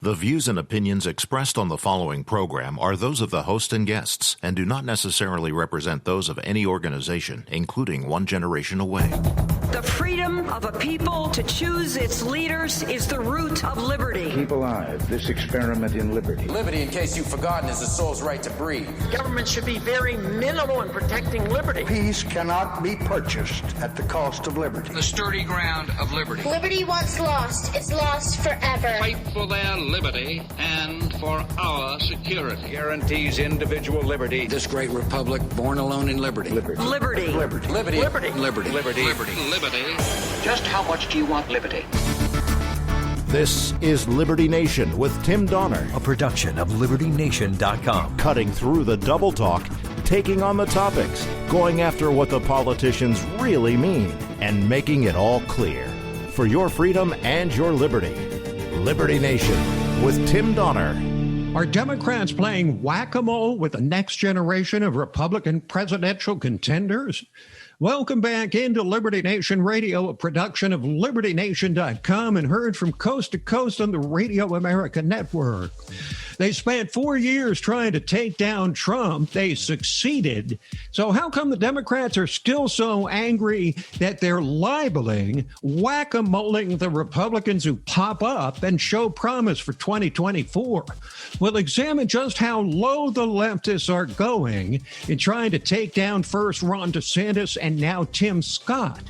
The views and opinions expressed on the following program are those of the host and guests and do not necessarily represent those of any organization, including One Generation Away. The freedom of a people to choose its leaders is the root of liberty. Keep alive this experiment in liberty. Liberty, in case you've forgotten, is the soul's right to breathe. Government should be very minimal in protecting liberty. Peace cannot be purchased at the cost of liberty. The sturdy ground of liberty. Liberty once lost is lost forever. Fight for their liberty and for our security. Guarantees individual liberty. This great republic, born alone in liberty. Liberty. Liberty. Liberty. Liberty. Liberty. Liberty. Liberty. Liberty. Just how much do you want liberty? This is Liberty Nation with Tim Donner, a production of LibertyNation.com. Cutting through the double talk, taking on the topics, going after what the politicians really mean, and making it all clear. For your freedom and your liberty. Liberty Nation with Tim Donner. Are Democrats playing Wac-a-Mole with the next generation of Republican presidential contenders? Welcome back into Liberty Nation Radio, a production of LibertyNation.com and heard from coast to coast on the Radio America Network. They spent 4 years trying to take down Trump. They succeeded. So how come the Democrats are still so angry that they're libeling, whack-a-moling the Republicans who pop up and show promise for 2024? We'll examine just how low the leftists are going in trying to take down first Ron DeSantis and now Tim Scott.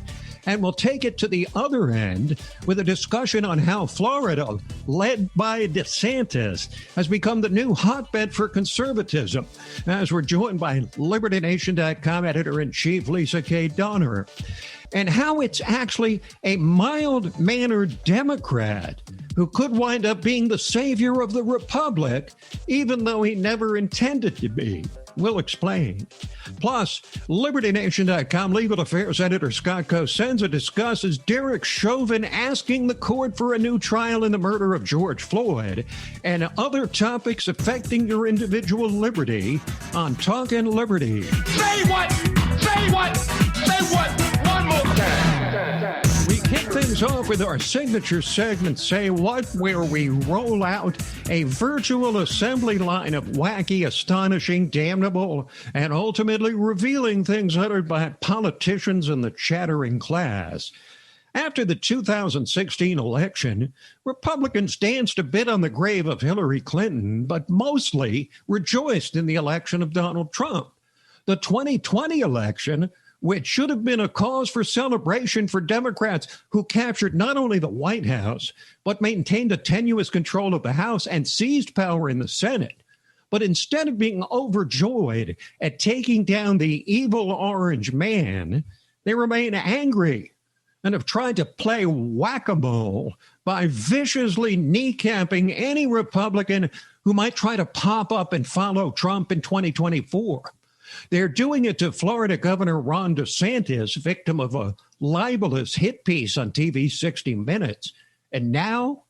And we'll take it to the other end with a discussion on how Florida, led by DeSantis, has become the new hotbed for conservatism, as we're joined by LibertyNation.com editor-in-chief Leesa K. Donner, and how it's actually a mild-mannered Democrat who could wind up being the savior of the Republic, even though he never intended to be. We'll explain. Plus, LibertyNation.com legal affairs editor Scott Cosenza discusses Derek Chauvin asking the court for a new trial in the murder of George Floyd and other topics affecting your individual liberty on Talkin' Liberty. Say what? Say what? Say what? One more time. We kick things off with our signature segment, Say What, where we roll out a virtual assembly line of wacky, astonishing, damnable, and ultimately revealing things uttered by politicians and the chattering class. After the 2016 election, Republicans danced a bit on the grave of Hillary Clinton, but mostly rejoiced in the election of Donald Trump. The 2020 election, which should have been a cause for celebration for Democrats who captured not only the White House, but maintained a tenuous control of the House and seized power in the Senate. But instead of being overjoyed at taking down the evil orange man, they remain angry and have tried to play whack-a-mole by viciously kneecapping any Republican who might try to pop up and follow Trump in 2024. They're doing it to Florida Governor Ron DeSantis, victim of a libelous hit piece on TV 60 Minutes. And now,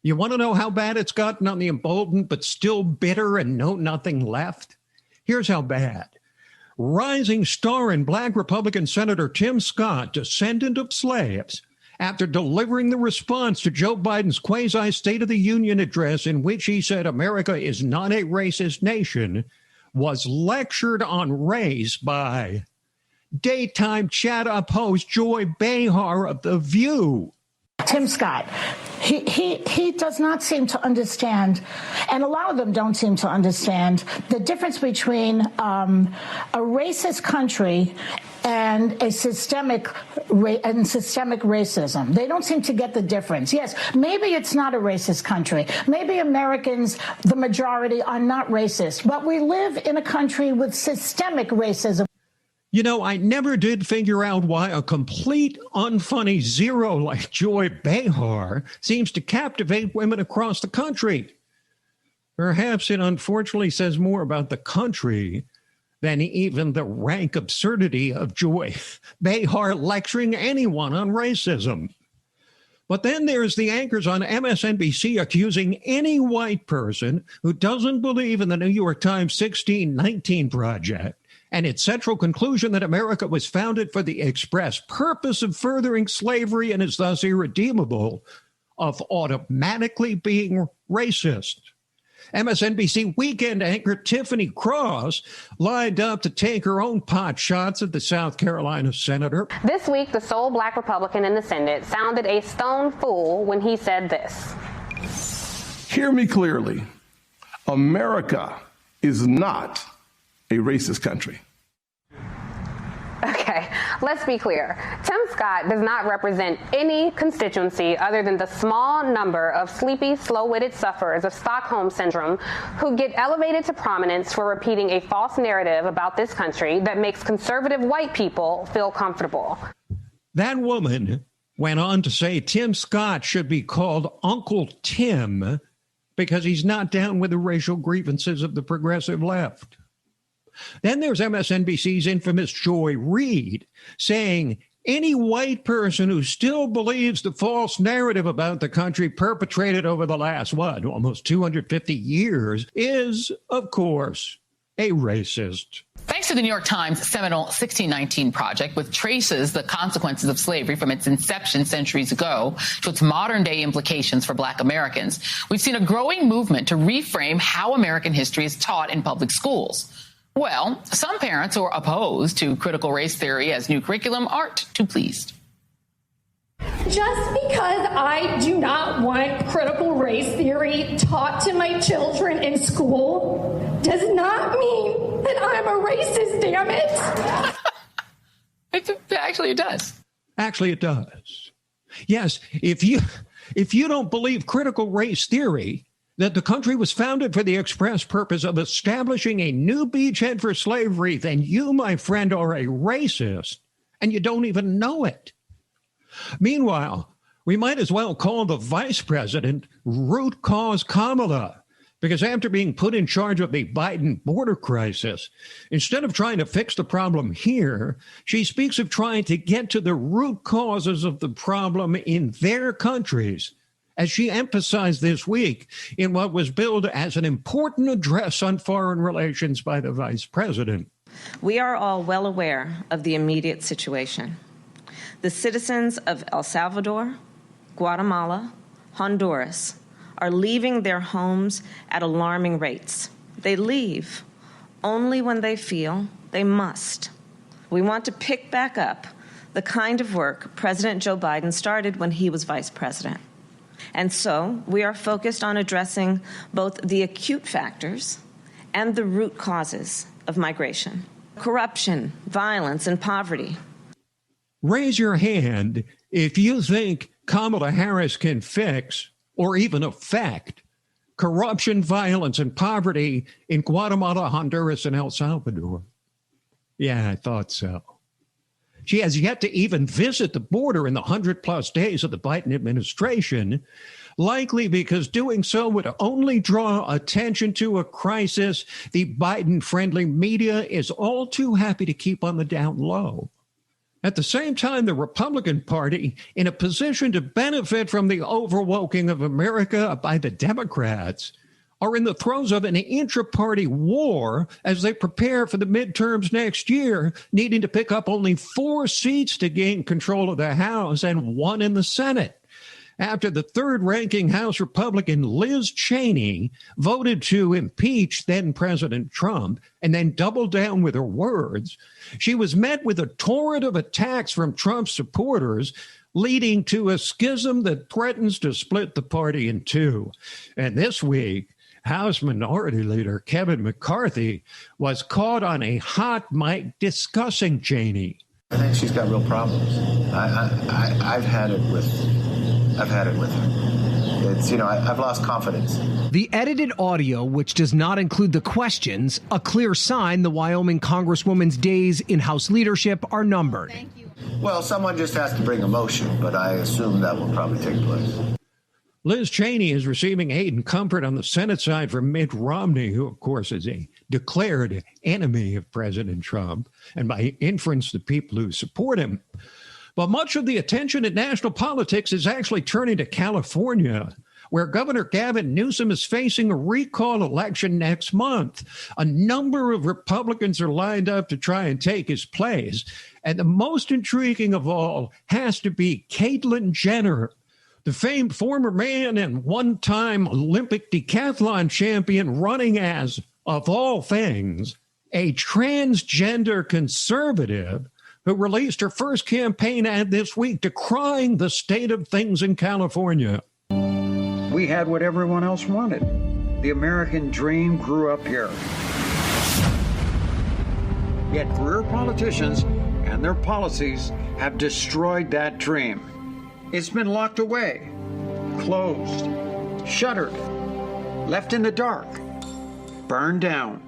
you want to know how bad it's gotten on the emboldened but still bitter and know nothing left? Here's how bad. Rising star and Black Republican Senator Tim Scott, descendant of slaves, after delivering the response to Joe Biden's quasi-State of the Union address in which he said America is not a racist nation, was lectured on race by daytime chat-up host Joy Behar of The View. Tim Scott, he does not seem to understand, and a lot of them don't seem to understand, the difference between a racist country and a systemic racism. They don't seem to get the difference. Yes, maybe it's not a racist country. Maybe Americans, the majority, are not racist. But we live in a country with systemic racism. You know, I never did figure out why a complete unfunny zero like Joy Behar seems to captivate women across the country. Perhaps it unfortunately says more about the country than even the rank absurdity of Joy Behar lecturing anyone on racism. But then there's the anchors on MSNBC accusing any white person who doesn't believe in the New York Times 1619 Project and its central conclusion that America was founded for the express purpose of furthering slavery and is thus irredeemable, of automatically being racist. MSNBC weekend anchor Tiffany Cross lined up to take her own pot shots at the South Carolina senator. This week, the sole black Republican in the Senate sounded a stone fool when he said this. Hear me clearly. America is not a racist country. Okay, let's be clear. Tim Scott does not represent any constituency other than the small number of sleepy, slow-witted sufferers of Stockholm Syndrome who get elevated to prominence for repeating a false narrative about this country that makes conservative white people feel comfortable. That woman went on to say Tim Scott should be called Uncle Tim because he's not down with the racial grievances of the progressive left. Then there's MSNBC's infamous Joy Reid saying any white person who still believes the false narrative about the country perpetrated over the last, almost 250 years is, of course, a racist. Thanks to the New York Times' seminal 1619 Project, which traces the consequences of slavery from its inception centuries ago to its modern-day implications for Black Americans, we've seen a growing movement to reframe how American history is taught in public schools. Well, some parents who are opposed to critical race theory as new curriculum aren't too pleased. Just because I do not want critical race theory taught to my children in school does not mean that I'm a racist, damn it. Actually, it does. Actually, it does. Yes, if you don't believe critical race theory, that the country was founded for the express purpose of establishing a new beachhead for slavery, then you, my friend, are a racist, and you don't even know it. Meanwhile, we might as well call the vice president Root Cause Kamala, because after being put in charge of the Biden border crisis, instead of trying to fix the problem here, she speaks of trying to get to the root causes of the problem in their countries, as she emphasized this week in what was billed as an important address on foreign relations by the vice president. We are all well aware of the immediate situation. The citizens of El Salvador, Guatemala, Honduras are leaving their homes at alarming rates. They leave only when they feel they must. We want to pick back up the kind of work President Joe Biden started when he was vice president. And so we are focused on addressing both the acute factors and the root causes of migration: corruption, violence, and poverty. Raise your hand if you think Kamala Harris can fix or even affect corruption, violence, and poverty in Guatemala, Honduras, and El Salvador. Yeah, I thought so. She has yet to even visit the border in the 100-plus days of the Biden administration, likely because doing so would only draw attention to a crisis the Biden-friendly media is all too happy to keep on the down low. At the same time, the Republican Party, in a position to benefit from the overwoking of America by the Democrats, are in the throes of an intra-party war as they prepare for the midterms next year, needing to pick up only 4 seats to gain control of the House and 1 in the Senate. After the third-ranking House Republican Liz Cheney voted to impeach then-President Trump and then doubled down with her words, she was met with a torrent of attacks from Trump's supporters, leading to a schism that threatens to split the party in two. And this week, House Minority Leader Kevin McCarthy was caught on a hot mic discussing Cheney. I think she's got real problems. I've had it with her. It's, I've lost confidence. The edited audio, which does not include the questions, a clear sign the Wyoming Congresswoman's days in House leadership are numbered. Thank you. Well, someone just has to bring a motion, but I assume that will probably take place. Liz Cheney is receiving aid and comfort on the Senate side from Mitt Romney, who, of course, is a declared enemy of President Trump, and by inference, the people who support him. But much of the attention in national politics is actually turning to California, where Governor Gavin Newsom is facing a recall election next month. A number of Republicans are lined up to try and take his place. And the most intriguing of all has to be Caitlyn Jenner, The famed former man and one-time Olympic decathlon champion running as, of all things, a transgender conservative who released her first campaign ad this week decrying the state of things in California. We had what everyone else wanted. The American dream grew up here. Yet career politicians and their policies have destroyed that dream. It's been locked away, closed, shuttered, left in the dark, burned down.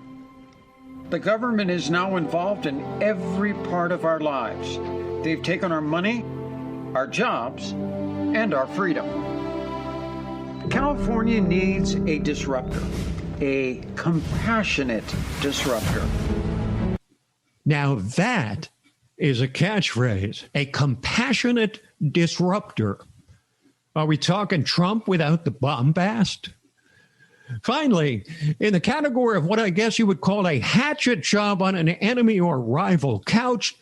The government is now involved in every part of our lives. They've taken our money, our jobs, and our freedom. California needs a disruptor, a compassionate disruptor. Now that is a catchphrase, a compassionate disruptor. Are we talking Trump without the bombast? Finally, in the category of what I guess you would call a hatchet job on an enemy or rival, couched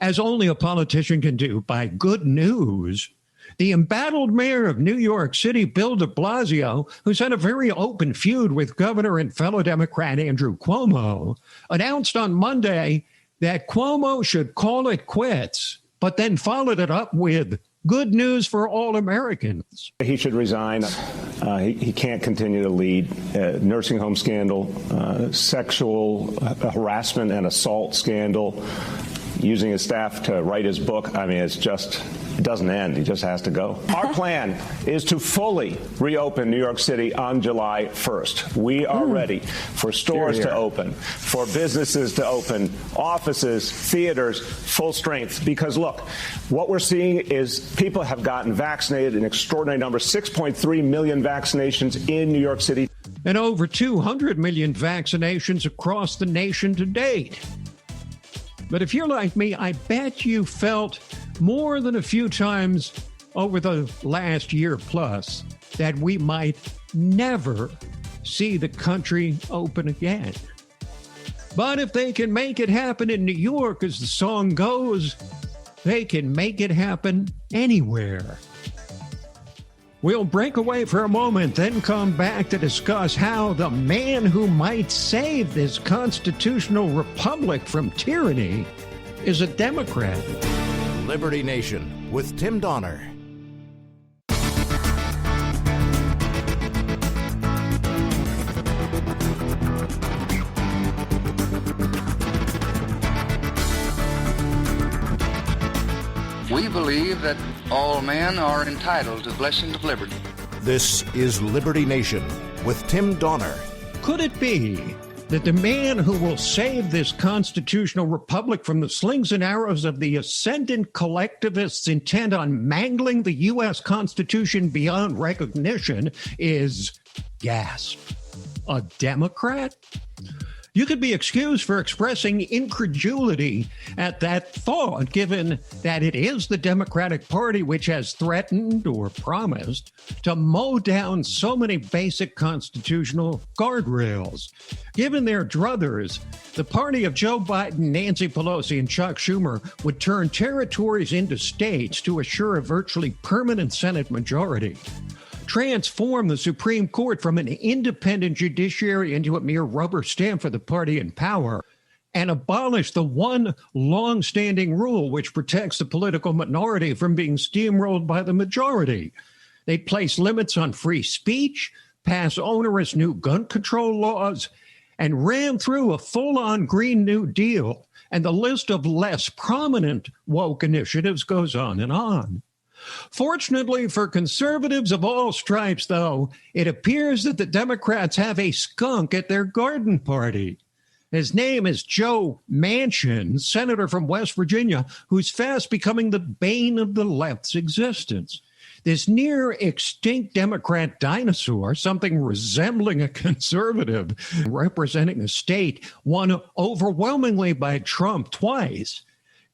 as only a politician can do by good news, the embattled mayor of New York City, Bill de Blasio, who's had a very open feud with Governor and fellow Democrat Andrew Cuomo, announced on Monday that Cuomo should call it quits, but then followed it up with good news for all Americans. He should resign. He can't continue to lead. Nursing home scandal, sexual harassment and assault scandal, using his staff to write his book. I mean, it doesn't end. He just has to go. Our plan is to fully reopen New York City on July 1st. We are ready for stores to open, for businesses to open, offices, theaters, full strength. Because, look, what we're seeing is people have gotten vaccinated in extraordinary numbers, 6.3 million vaccinations in New York City. And over 200 million vaccinations across the nation to date. But if you're like me, I bet you felt more than a few times over the last year plus that we might never see the country open again. But if they can make it happen in New York, as the song goes, they can make it happen anywhere. We'll break away for a moment, then come back to discuss how the man who might save this constitutional republic from tyranny is a Democrat. Liberty Nation with Tim Donner. We believe that all men are entitled to the blessings of liberty. This is Liberty Nation with Tim Donner. Could it be that the man who will save this constitutional republic from the slings and arrows of the ascendant collectivists intent on mangling the U.S. Constitution beyond recognition is, gasp, a Democrat? You could be excused for expressing incredulity at that thought, given that it is the Democratic Party which has threatened or promised to mow down so many basic constitutional guardrails. Given their druthers, the party of Joe Biden, Nancy Pelosi, and Chuck Schumer would turn territories into states to assure a virtually permanent Senate majority, transform the Supreme Court from an independent judiciary into a mere rubber stamp for the party in power, and abolish the one long-standing rule which protects the political minority from being steamrolled by the majority. They place limits on free speech, pass onerous new gun control laws, and ran through a full-on Green New Deal. And the list of less prominent woke initiatives goes on and on. Fortunately for conservatives of all stripes, though, it appears that the Democrats have a skunk at their garden party. His name is Joe Manchin, senator from West Virginia, who's fast becoming the bane of the left's existence. This near-extinct Democrat dinosaur, something resembling a conservative, representing a state won overwhelmingly by Trump twice,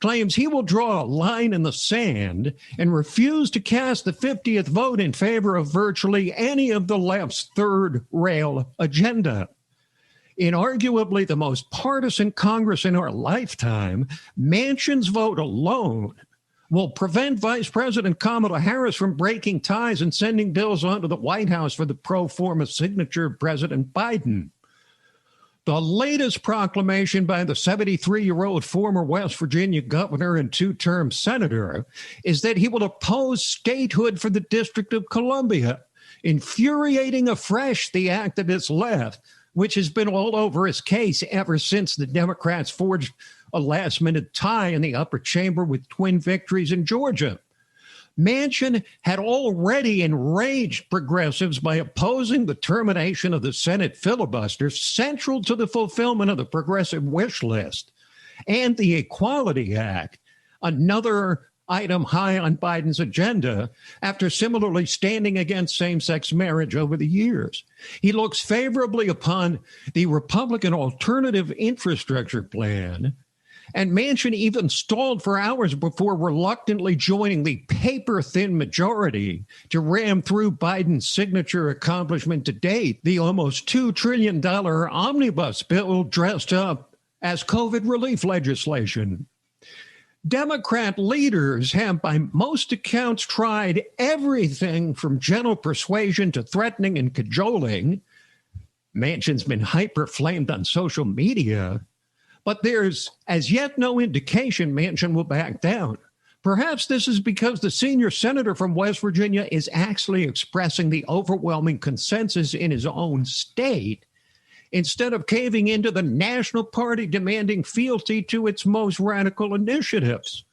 claims he will draw a line in the sand and refuse to cast the 50th vote in favor of virtually any of the left's third rail agenda. In arguably the most partisan Congress in our lifetime, Manchin's vote alone will prevent Vice President Kamala Harris from breaking ties and sending bills onto the White House for the pro forma signature of President Biden. The latest proclamation by the 73-year-old former West Virginia governor and two-term senator is that he will oppose statehood for the District of Columbia, infuriating afresh the activist left, which has been all over his case ever since the Democrats forged a last-minute tie in the upper chamber with twin victories in Georgia. Manchin had already enraged progressives by opposing the termination of the Senate filibuster, central to the fulfillment of the progressive wish list, and the Equality Act, another item high on Biden's agenda, after similarly standing against same-sex marriage over the years. He looks favorably upon the Republican alternative infrastructure plan, and Manchin even stalled for hours before reluctantly joining the paper-thin majority to ram through Biden's signature accomplishment to date, the almost $2 trillion omnibus bill dressed up as COVID relief legislation. Democrat leaders have, by most accounts, tried everything from gentle persuasion to threatening and cajoling. Manchin's been hyper-flamed on social media, but there's as yet no indication Manchin will back down. Perhaps this is because the senior senator from West Virginia is actually expressing the overwhelming consensus in his own state, instead of caving into the national party demanding fealty to its most radical initiatives.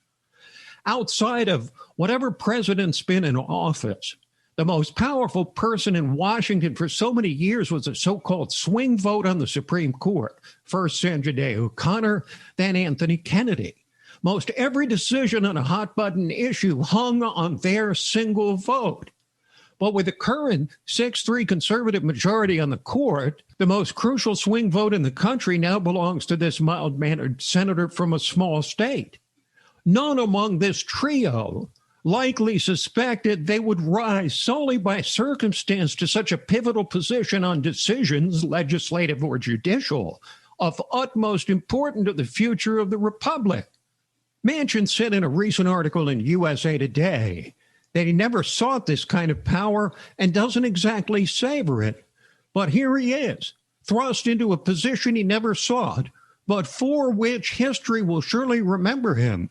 Outside of whatever president's been in office, the most powerful person in Washington for so many years was a so-called swing vote on the Supreme Court. First Sandra Day O'Connor, then Anthony Kennedy. Most every decision on a hot-button issue hung on their single vote. But with the current 6-3 conservative majority on the court, the most crucial swing vote in the country now belongs to this mild-mannered senator from a small state. None among this trio likely suspected they would rise solely by circumstance to such a pivotal position on decisions, legislative or judicial, of utmost importance to the future of the republic. Manchin said in a recent article in USA Today that he never sought this kind of power and doesn't exactly savor it. But here he is, thrust into a position he never sought, but for which history will surely remember him.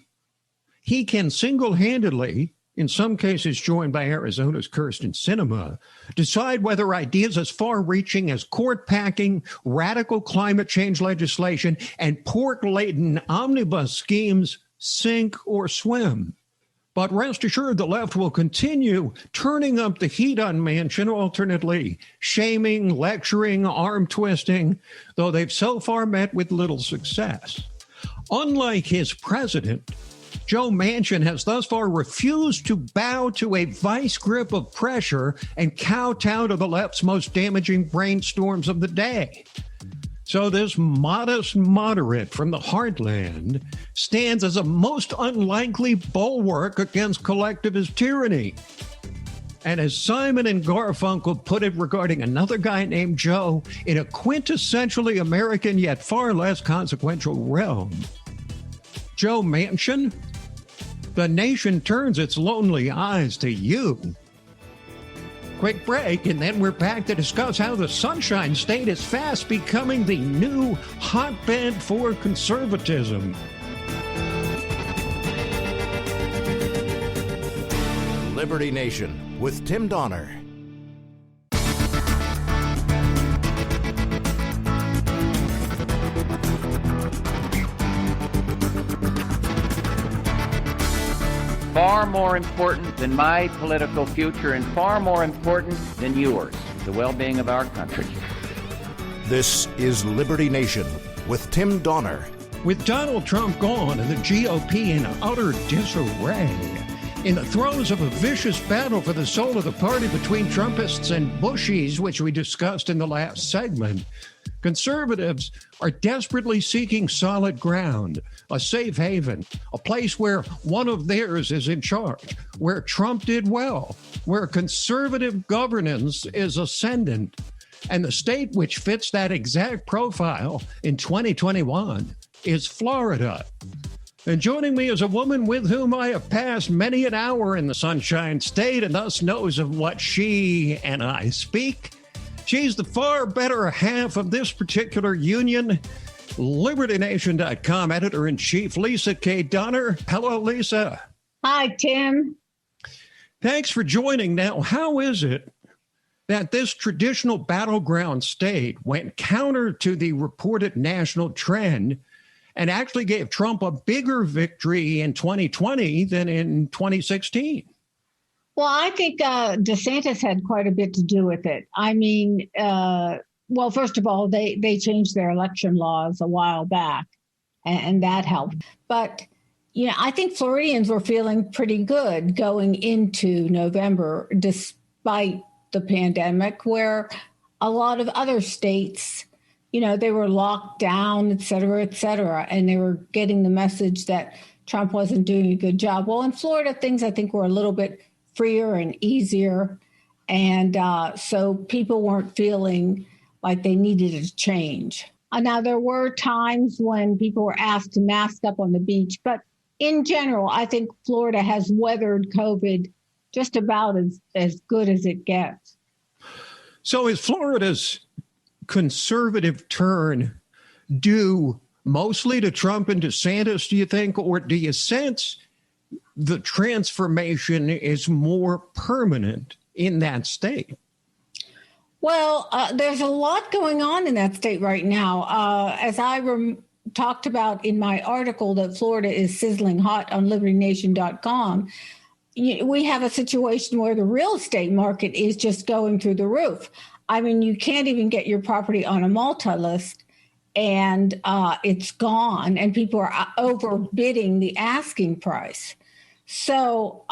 He can single-handedly, in some cases joined by Arizona's Kirsten Sinema, decide whether ideas as far-reaching as court-packing, radical climate change legislation, and pork-laden omnibus schemes sink or swim. But rest assured, the left will continue turning up the heat on Manchin, alternately shaming, lecturing, arm-twisting, though they've so far met with little success. Unlike his president, Joe Manchin has thus far refused to bow to a vice grip of pressure and kowtow to the left's most damaging brainstorms of the day. So this modest moderate from the heartland stands as a most unlikely bulwark against collectivist tyranny. And as Simon and Garfunkel put it regarding another guy named Joe in a quintessentially American yet far less consequential realm, Joe Manchin, the nation turns its lonely eyes to you. Quick break, and then we're back to discuss how the Sunshine State is fast becoming the new hotbed for conservatism. Liberty Nation with Tim Donner. Far more important than my political future and far more important than yours, the well-being of our country. This is Liberty Nation with Tim Donner. With Donald Trump gone and the GOP in utter disarray, in the throes of a vicious battle for the soul of the party between Trumpists and Bushies, which we discussed in the last segment, conservatives are desperately seeking solid ground, a safe haven, a place where one of theirs is in charge, where Trump did well, where conservative governance is ascendant. And the state which fits that exact profile in 2021 is Florida. And joining me is a woman with whom I have passed many an hour in the Sunshine State and thus knows of what she and I speak. She's the far better half of this particular union. LibertyNation.com editor-in-chief Leesa K. Donner. Hello, Leesa. Hi, Tim. Thanks for joining. Now, how is it that this traditional battleground state went counter to the reported national trend and actually gave Trump a bigger victory in 2020 than in 2016? Well, I think DeSantis had quite a bit to do with it. I mean, well, first of all, they changed their election laws a while back, and that helped. But, you know, I think Floridians were feeling pretty good going into November, despite the pandemic, where a lot of other states, you know, they were locked down, et cetera, and they were getting the message that Trump wasn't doing a good job. Well, in Florida, things I think were a little bit freer and easier. And so people weren't feeling like they needed a change. Now, there were times when people were asked to mask up on the beach. But in general, I think Florida has weathered COVID just about as good as it gets. So is Florida's conservative turn due mostly to Trump and DeSantis, do you think? Or do you sense the transformation is more permanent in that state? Well, there's a lot going on in that state right now. As I talked about in my article that Florida is sizzling hot on LibertyNation.com, we have a situation where the real estate market is just going through the roof. I mean, you can't even get your property on a multi-list, and it's gone, and people are overbidding the asking price. So,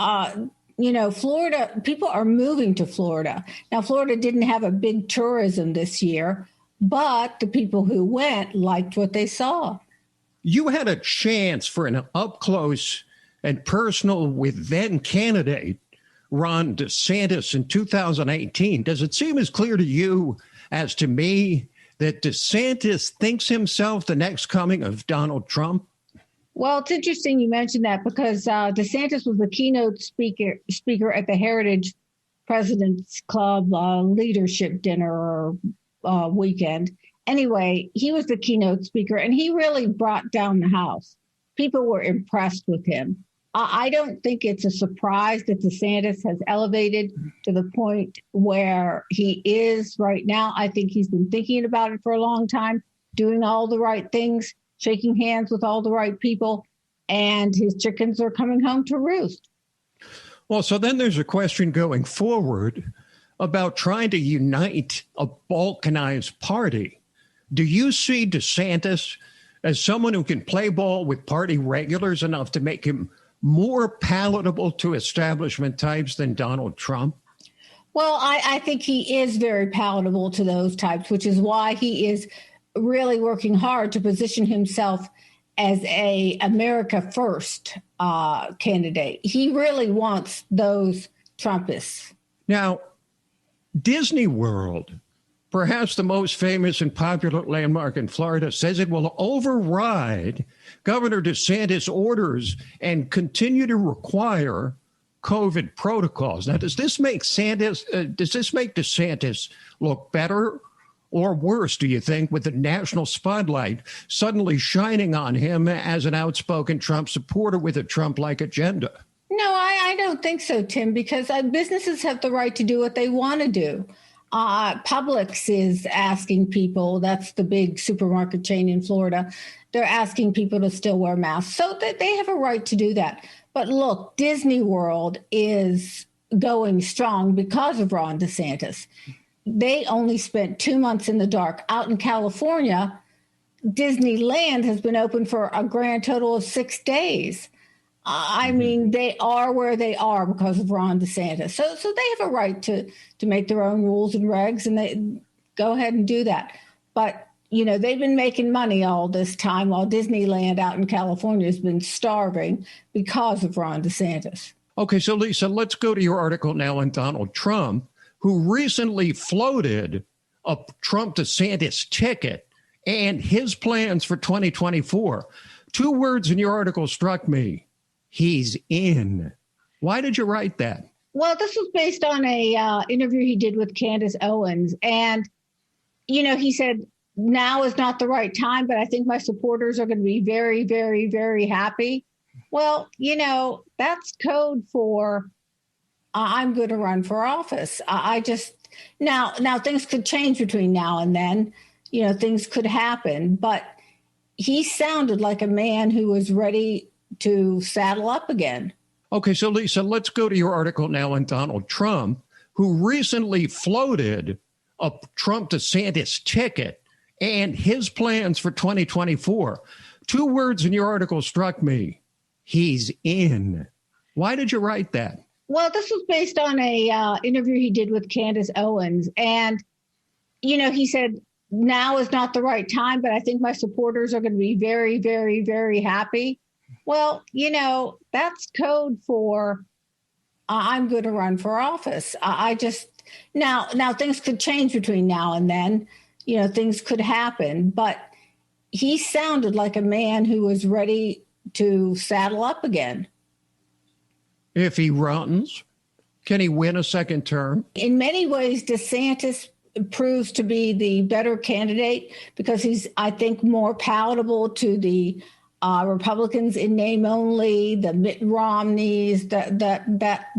you know, Florida, people are moving to Florida. Now, Florida didn't have a big tourism this year, but the people who went liked what they saw. You had a chance for an up-close and personal with then candidate Ron DeSantis in 2018. Does it seem as clear to you as to me that DeSantis thinks himself the next coming of Donald Trump? Well, it's interesting you mentioned that because DeSantis was the keynote speaker at the Heritage President's Club leadership dinner weekend. Anyway, he was the keynote speaker, and he really brought down the house. People were impressed with him. I don't think it's a surprise that DeSantis has elevated to the point where he is right now. I think he's been thinking about it for a long time, doing all the right things, shaking hands with all the right people, and his chickens are coming home to roost. Well, so then there's a question going forward about trying to unite a balkanized party. Do you see DeSantis as someone who can play ball with party regulars enough to make him more palatable to establishment types than Donald Trump? Well, I think he is very palatable to those types, which is why he is really working hard to position himself as a America First candidate. He really wants those Trumpists. Now, Disney World, perhaps the most famous and popular landmark in Florida, says it will override Governor DeSantis' orders and continue to require COVID protocols. Now, does this make DeSantis look better or worse, do you think, with the national spotlight suddenly shining on him as an outspoken Trump supporter with a Trump-like agenda? No, I don't think so, Tim, because businesses have the right to do what they want to do. Publix is asking people, that's the big supermarket chain in Florida, they're asking people to still wear masks. So they have a right to do that. But look, Disney World is going strong because of Ron DeSantis. They only spent 2 months in the dark. Out in California, Disneyland has been open for a grand total of 6 days. I mean, they are where they are because of Ron DeSantis. So they have a right to make their own rules and regs, and they go ahead and do that. But, you know, they've been making money all this time while Disneyland out in California has been starving because of Ron DeSantis. Okay, so Leesa, let's go to your article now on Donald Trump, who recently floated a Trump-DeSantis ticket and his plans for 2024. 2 words in your article struck me. He's in. Why did you write that? Well, this was based on a interview he did with Candace Owens. And, he said, now is not the right time, but I think my supporters are going to be very, very, very happy. Well, that's code for I'm going to run for office. Now things could change between now and then. Things could happen, but he sounded like a man who was ready to saddle up again. Okay, so Lisa, let's go to your article now on Donald Trump, who recently floated a Trump-DeSantis ticket and his plans for 2024. 2 words in your article struck me. He's in. Why did you write that? Well, this was based on a interview he did with Candace Owens. And, he said, now is not the right time, but I think my supporters are going to be very, very, very happy. Well, that's code for I'm going to run for office. Now things could change between now and then. Things could happen, but he sounded like a man who was ready to saddle up again. If he runs, can he win a second term? In many ways, DeSantis proves to be the better candidate because he's, I think, more palatable to the Republicans in name only, the Mitt Romneys, the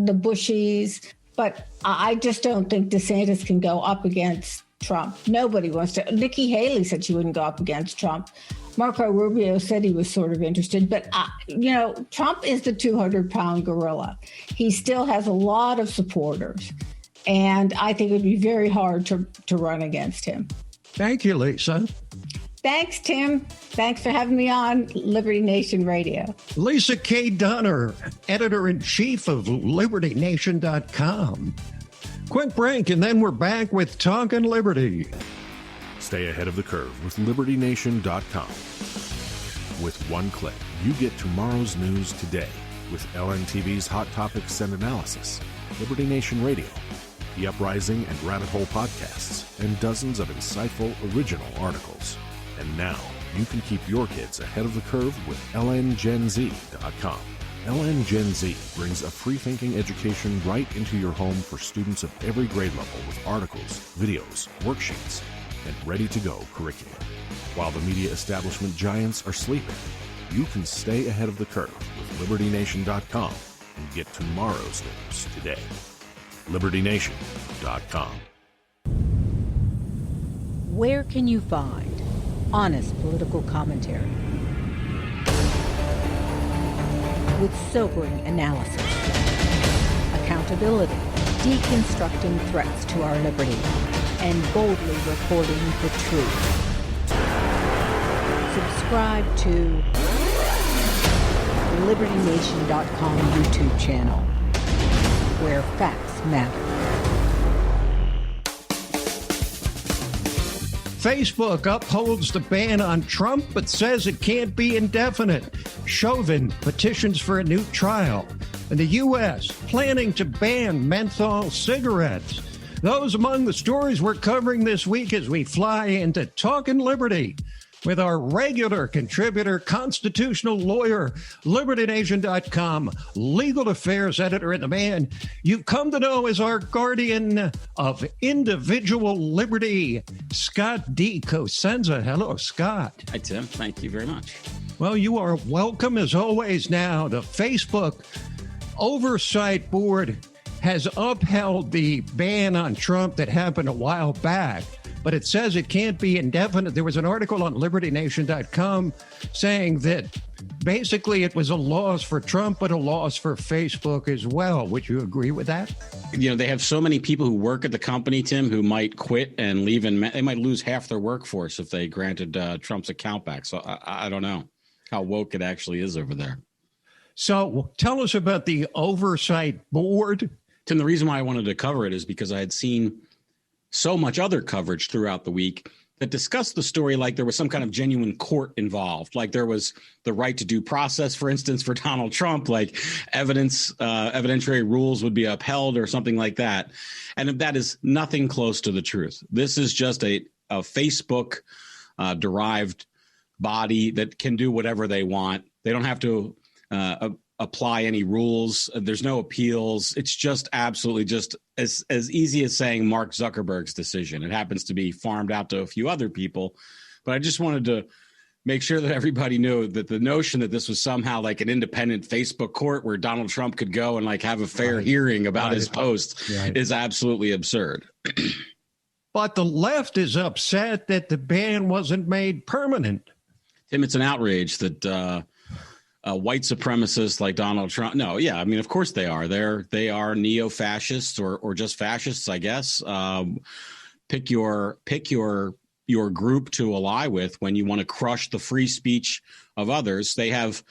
Bushies. But I just don't think DeSantis can go up against Trump. Nobody wants to. Nikki Haley said she wouldn't go up against Trump. Marco Rubio said he was sort of interested. But, Trump is the 200-pound gorilla. He still has a lot of supporters. And I think it would be very hard to run against him. Thank you, Lisa. Thanks, Tim. Thanks for having me on Liberty Nation Radio. Lisa K. Dunner, editor-in-chief of LibertyNation.com. Quick break, and then we're back with Talkin' Liberty. Stay ahead of the curve with LibertyNation.com. With one click, you get tomorrow's news today with LNTV's Hot Topics and Analysis, Liberty Nation Radio, The Uprising and Rabbit Hole podcasts, and dozens of insightful original articles. And now, you can keep your kids ahead of the curve with LNGenZ.com. LN Gen Z brings a free-thinking education right into your home for students of every grade level with articles, videos, worksheets, and ready-to-go curriculum. While the media establishment giants are sleeping, you can stay ahead of the curve with LibertyNation.com and get tomorrow's news today. LibertyNation.com. Where can you find honest political commentary with sobering analysis, accountability, deconstructing threats to our liberty, and boldly reporting the truth? Subscribe to the LibertyNation.com YouTube channel, where facts matter. Facebook upholds the ban on Trump, but says it can't be indefinite. Chauvin petitions for a new trial. And the U.S. planning to ban menthol cigarettes. Those among the stories we're covering this week as we fly into Talkin' Liberty with our regular contributor, constitutional lawyer, LibertyNation.com, legal affairs editor, and the man you've come to know as our guardian of individual liberty, Scott D. Cosenza. Hello, Scott. Hi, Tim. Thank you very much. Well, you are welcome, as always, now. The Facebook Oversight Board has upheld the ban on Trump that happened a while back, but it says it can't be indefinite. There was an article on LibertyNation.com saying that basically it was a loss for Trump, but a loss for Facebook as well. Would you agree with that? You know, they have so many people who work at the company, Tim, who might quit and leave, and they might lose half their workforce if they granted Trump's account back. So I don't know how woke it actually is over there. So tell us about the Oversight Board. Tim, the reason why I wanted to cover it is because I had seen so much other coverage throughout the week that discussed the story like there was some kind of genuine court involved, like there was the right to due process, for instance, for Donald Trump, like evidentiary rules would be upheld or something like that. And that is nothing close to the truth. This is just a Facebook derived body that can do whatever they want. They don't have to apply any rules. There's no appeals. It's just absolutely just as easy as saying Mark Zuckerberg's decision. It happens to be farmed out to a few other people. But I just wanted to make sure that everybody knew that the notion that this was somehow like an independent Facebook court where Donald Trump could go and like have a fair hearing about his post is absolutely absurd. But the left is upset that the ban wasn't made permanent. Tim, it's an outrage that white supremacists like Donald Trump. No, yeah, I mean, of course they are. They are neo-fascists or just fascists, I guess. Pick your group to ally with when you want to crush the free speech of others. They have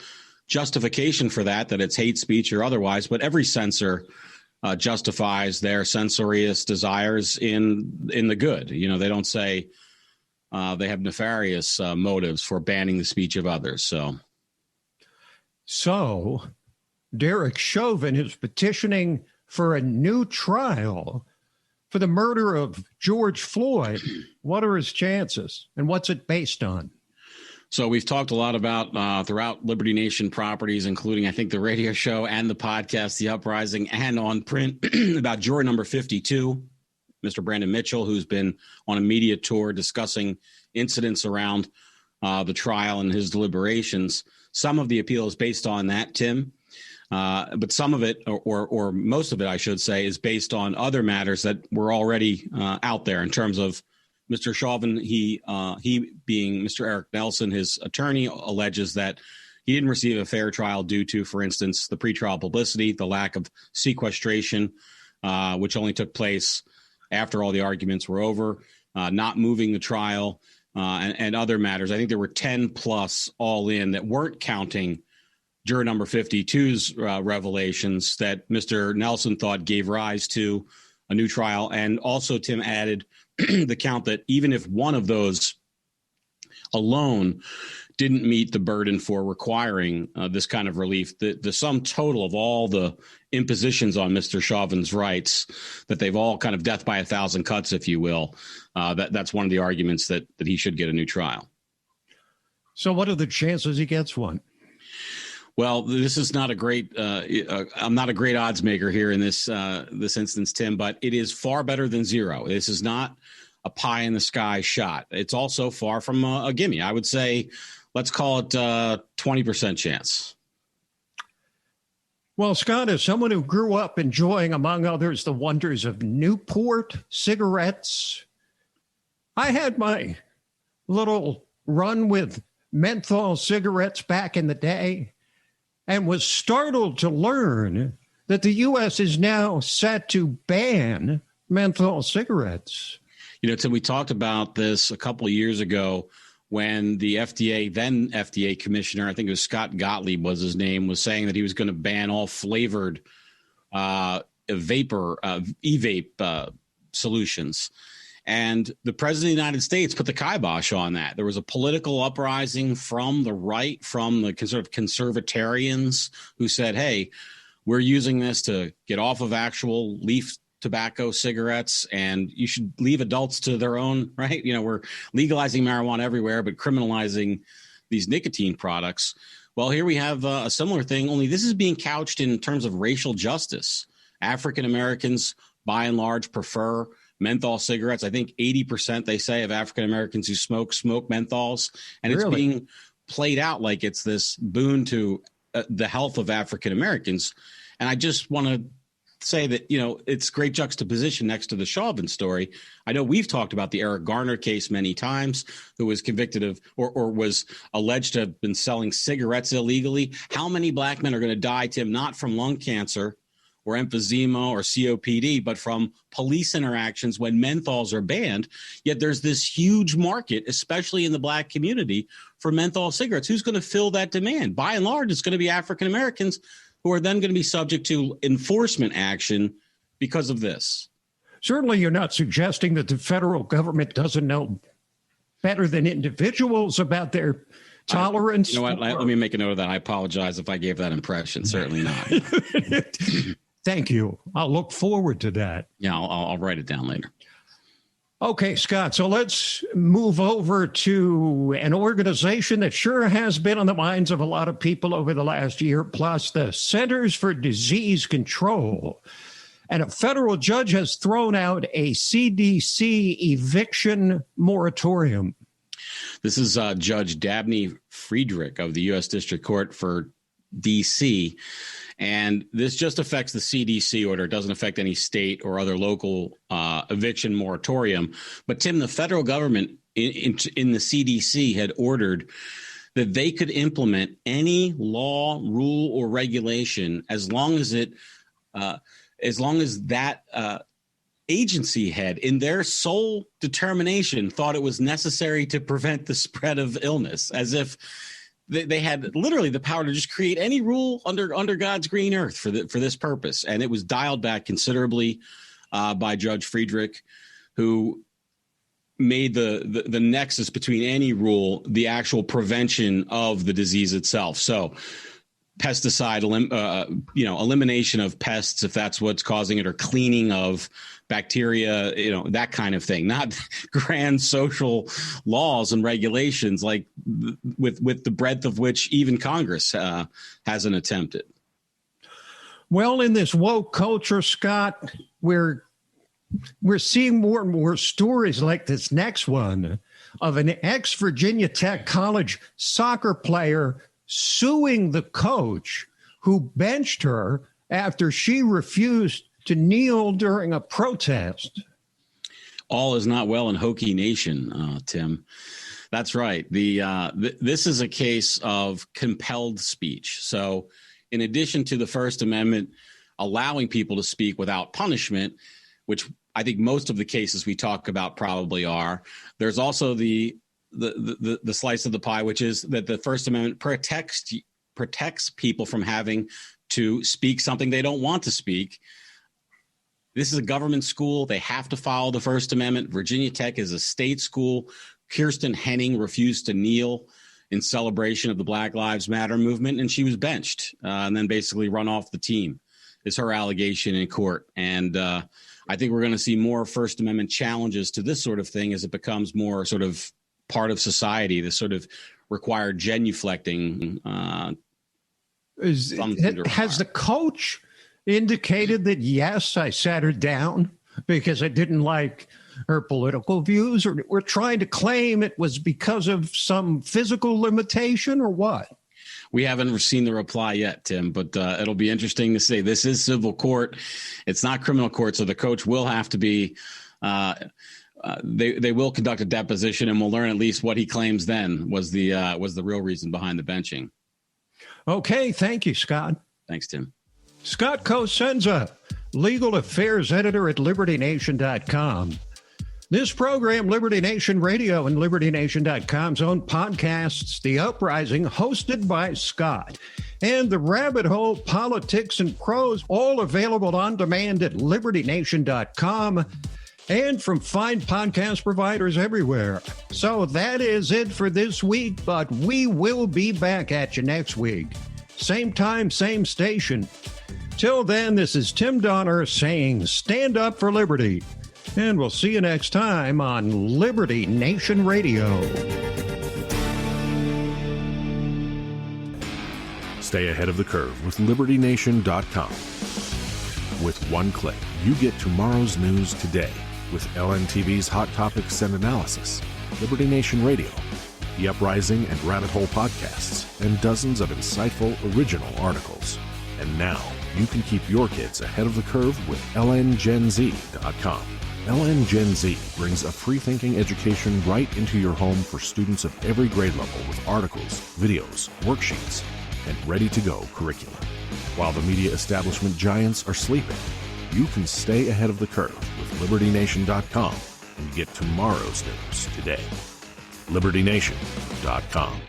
justification for that it's hate speech or otherwise. But every censor justifies their censorious desires in the good. You know, they don't say they have nefarious motives for banning the speech of others. So Derek Chauvin is petitioning for a new trial for the murder of George Floyd. What are his chances and what's it based on? So we've talked a lot about throughout Liberty Nation properties, including, I think, the radio show and the podcast, The Uprising, and on print about juror number 52, Mr. Brandon Mitchell, who's been on a media tour discussing incidents around the trial and his deliberations. Some of the appeal is based on that, Tim, but some of it, or most of it, I should say, is based on other matters that were already out there in terms of Mr. Chauvin. He being Mr. Eric Nelson, his attorney, alleges that he didn't receive a fair trial due to, for instance, the pretrial publicity, the lack of sequestration, which only took place after all the arguments were over, not moving the trial, and other matters. I think there were 10 plus all in that weren't counting juror number 52's revelations that Mr. Nelson thought gave rise to a new trial. And also, Tim added the count that even if one of those alone didn't meet the burden for requiring this kind of relief, the sum total of all the impositions on Mr. Chauvin's rights, that they've all kind of death by 1,000 cuts, if you will, that's one of the arguments that he should get a new trial. So what are the chances he gets one? Well, this is not a great I'm not a great odds maker here in this instance, Tim, but it is far better than zero. This is not a pie in the sky shot. It's also far from a gimme. I would say let's call it 20% chance. Well, Scott, as someone who grew up enjoying, among others, the wonders of Newport cigarettes, I had my little run with menthol cigarettes back in the day and was startled to learn that the U.S. is now set to ban menthol cigarettes. You know, Tim, we talked about this a couple of years ago when the then FDA commissioner, I think it was Scott Gottlieb was his name, was saying that he was going to ban all flavored e-vape solutions. And the president of the United States put the kibosh on that. There was a political uprising from the right, from the sort of conservatarians who said, hey, we're using this to get off of actual leaf tobacco cigarettes, and you should leave adults to their own, right? You know, we're legalizing marijuana everywhere, but criminalizing these nicotine products. Well, here we have a similar thing, only this is being couched in terms of racial justice. African Americans, by and large, prefer menthol cigarettes. I think 80%, they say, of African Americans who smoke menthols. And It's being played out like it's this boon to the health of African Americans. And I just want to say that, you know, it's great juxtaposition next to the Chauvin story. I know we've talked about the Eric Garner case many times, who was convicted of or was alleged to have been selling cigarettes illegally. How many black men are going to die, Tim, not from lung cancer or emphysema or COPD, but from police interactions when menthols are banned? Yet there's this huge market, especially in the black community, for menthol cigarettes. Who's going to fill that demand? By and large, it's going to be African Americans, who are then going to be subject to enforcement action because of this. Certainly, you're not suggesting that the federal government doesn't know better than individuals about their tolerance. You know what? Let me make a note of that. I apologize if I gave that impression. Certainly not. Thank you. I'll look forward to that. Yeah, I'll write it down later. Okay, Scott, so let's move over to an organization that sure has been on the minds of a lot of people over the last year, plus the Centers for Disease Control. And a federal judge has thrown out a CDC eviction moratorium. This is Judge Dabney Friedrich of the U.S. District Court for D.C., and this just affects the CDC order. It doesn't affect any state or other local eviction moratorium. But, Tim, the federal government in the CDC had ordered that they could implement any law, rule, or regulation as long as that agency head, in their sole determination, thought it was necessary to prevent the spread of illness, as if they had literally the power to just create any rule under God's green earth for this purpose. And it was dialed back considerably by Judge Friedrich, who made the nexus between any rule the actual prevention of the disease itself. So pesticide, elimination of pests, if that's what's causing it, or cleaning of bacteria, that kind of thing, not grand social laws and regulations like with the breadth of which even Congress hasn't attempted. Well, in this woke culture, Scott, we're seeing more and more stories like this next one of an ex-Virginia Tech college soccer player suing the coach who benched her after she refused to kneel during a protest. All is not well in Hokie Nation, Tim. That's right. This is a case of compelled speech. So in addition to the First Amendment allowing people to speak without punishment, which I think most of the cases we talk about probably are, there's also the slice of the pie, which is that the First Amendment protects people from having to speak something they don't want to speak. This is a government school. They have to follow the First Amendment. Virginia Tech is a state school. Kirsten Henning refused to kneel in celebration of the Black Lives Matter movement, and she was benched and then basically run off the team, is her allegation in court. And I think we're going to see more First Amendment challenges to this sort of thing as it becomes more sort of part of society, this sort of required genuflecting. Has the coach indicated that, yes, I sat her down because I didn't like her political views, or we're trying to claim it was because of some physical limitation, or what? We haven't seen the reply yet, Tim, but it'll be interesting to see. This is civil court. It's not criminal court, so the coach will have to be they will conduct a deposition, and we'll learn at least what he claims then was the real reason behind the benching. Okay, thank you, Scott. Thanks, Tim. Scott Cosenza, legal affairs editor at LibertyNation.com. This program, Liberty Nation Radio and LibertyNation.com's own podcasts, The Uprising, hosted by Scott, and The Rabbit Hole, Politics and Prose, all available on demand at LibertyNation.com and from fine podcast providers everywhere. So that is it for this week, but we will be back at you next week. Same time, same station. Till then, this is Tim Donner saying stand up for liberty. And we'll see you next time on Liberty Nation Radio. Stay ahead of the curve with LibertyNation.com. With one click, you get tomorrow's news today with LNTV's Hot Topics and Analysis, Liberty Nation Radio, The Uprising and Rabbit Hole podcasts, and dozens of insightful original articles. And now, you can keep your kids ahead of the curve with LNGenZ.com. LN Gen Z brings a free-thinking education right into your home for students of every grade level with articles, videos, worksheets, and ready-to-go curriculum. While the media establishment giants are sleeping, you can stay ahead of the curve with LibertyNation.com and get tomorrow's news today. LibertyNation.com.